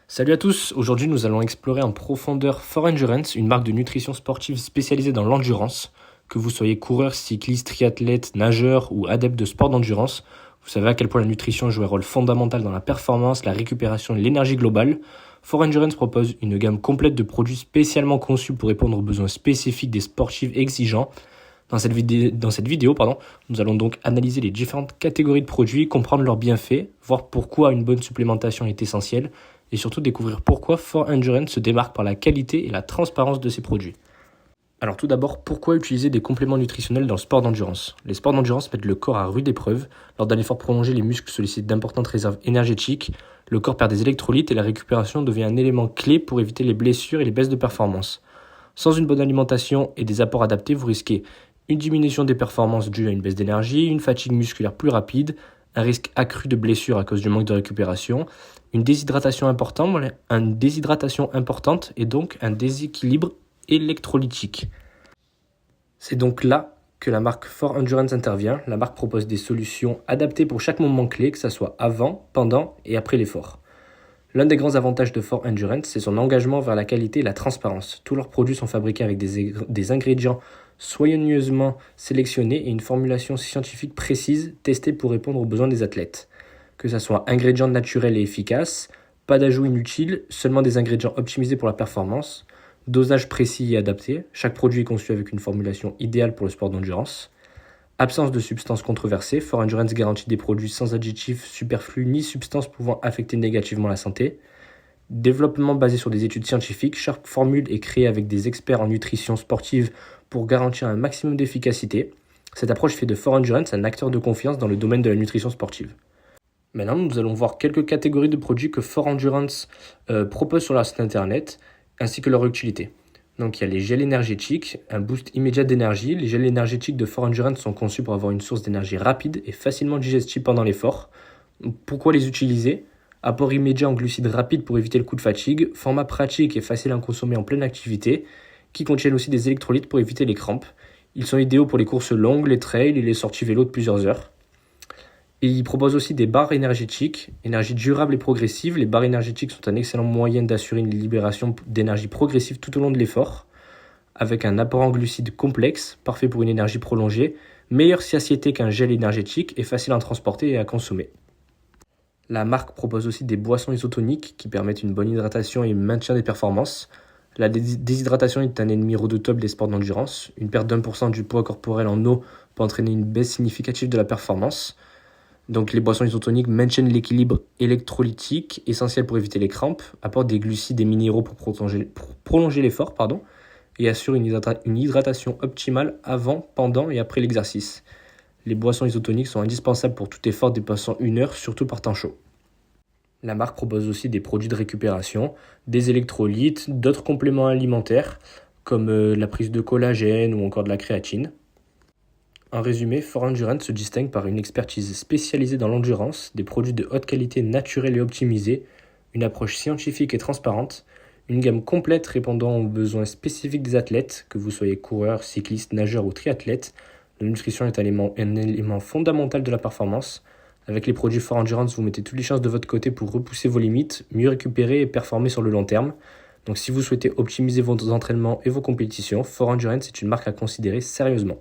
Salut à tous, aujourd'hui nous allons explorer en profondeur For Endurance, une marque de nutrition sportive spécialisée dans l'endurance. Que vous soyez coureur, cycliste, triathlète, nageur ou adepte de sport d'endurance, vous savez à quel point la nutrition joue un rôle fondamental dans la performance, la récupération et l'énergie globale. For Endurance propose une gamme complète de produits spécialement conçus pour répondre aux besoins spécifiques des sportifs exigeants. Dans cette vidéo, nous allons donc analyser les différentes catégories de produits, comprendre leurs bienfaits, voir pourquoi une bonne supplémentation est essentielle et surtout découvrir pourquoi For Endurance se démarque par la qualité et la transparence de ses produits. Alors tout d'abord, pourquoi utiliser des compléments nutritionnels dans le sport d'endurance ? Les sports d'endurance mettent le corps à rude épreuve. Lors d'un effort prolongé, les muscles sollicitent d'importantes réserves énergétiques, le corps perd des électrolytes et la récupération devient un élément clé pour éviter les blessures et les baisses de performance. Sans une bonne alimentation et des apports adaptés, vous risquez une diminution des performances due à une baisse d'énergie, une fatigue musculaire plus rapide, un risque accru de blessure à cause du manque de récupération, une déshydratation importante et donc un déséquilibre électrolytique. C'est donc là que la marque For Endurance intervient. La marque propose des solutions adaptées pour chaque moment clé, que ce soit avant, pendant et après l'effort. L'un des grands avantages de For Endurance, c'est son engagement vers la qualité et la transparence. Tous leurs produits sont fabriqués avec des ingrédients soigneusement sélectionnés et une formulation scientifique précise testée pour répondre aux besoins des athlètes. Que ce soit ingrédients naturels et efficaces, pas d'ajouts inutiles, seulement des ingrédients optimisés pour la performance, dosage précis et adapté, chaque produit est conçu avec une formulation idéale pour le sport d'endurance, absence de substances controversées, For Endurance garantit des produits sans additifs superflus ni substances pouvant affecter négativement la santé, développement basé sur des études scientifiques, chaque formule est créée avec des experts en nutrition sportive pour garantir un maximum d'efficacité. Cette approche fait de For Endurance un acteur de confiance dans le domaine de la nutrition sportive. Maintenant, nous allons voir quelques catégories de produits que For Endurance propose sur leur site internet, ainsi que leur utilité. Donc il y a les gels énergétiques, un boost immédiat d'énergie. Les gels énergétiques de For Endurance sont conçus pour avoir une source d'énergie rapide et facilement digestible pendant l'effort. Pourquoi les utiliser ? Apport immédiat en glucides rapides pour éviter le coup de fatigue, format pratique et facile à consommer en pleine activité, qui contiennent aussi des électrolytes pour éviter les crampes. Ils sont idéaux pour les courses longues, les trails et les sorties vélo de plusieurs heures. Et ils proposent aussi des barres énergétiques, énergie durable et progressive. Les barres énergétiques sont un excellent moyen d'assurer une libération d'énergie progressive tout au long de l'effort, avec un apport en glucides complexe, parfait pour une énergie prolongée, meilleure satiété qu'un gel énergétique et facile à transporter et à consommer. La marque propose aussi des boissons isotoniques qui permettent une bonne hydratation et le maintien des performances. La déshydratation est un ennemi redoutable des sports d'endurance. Une perte d'1% du poids corporel en eau peut entraîner une baisse significative de la performance. Donc les boissons isotoniques maintiennent l'équilibre électrolytique essentiel pour éviter les crampes, apportent des glucides et minéraux pour prolonger l'effort, et assurent une hydratation optimale avant, pendant et après l'exercice. Les boissons isotoniques sont indispensables pour tout effort dépassant 1 heure, surtout par temps chaud. La marque propose aussi des produits de récupération, des électrolytes, d'autres compléments alimentaires, comme la prise de collagène ou encore de la créatine. En résumé, For Endurance se distingue par une expertise spécialisée dans l'endurance, des produits de haute qualité naturels et optimisés, une approche scientifique et transparente, une gamme complète répondant aux besoins spécifiques des athlètes, que vous soyez coureur, cycliste, nageur ou triathlète. La nutrition est un élément fondamental de la performance. Avec les produits For Endurance, vous mettez toutes les chances de votre côté pour repousser vos limites, mieux récupérer et performer sur le long terme. Donc si vous souhaitez optimiser vos entraînements et vos compétitions, For Endurance est une marque à considérer sérieusement.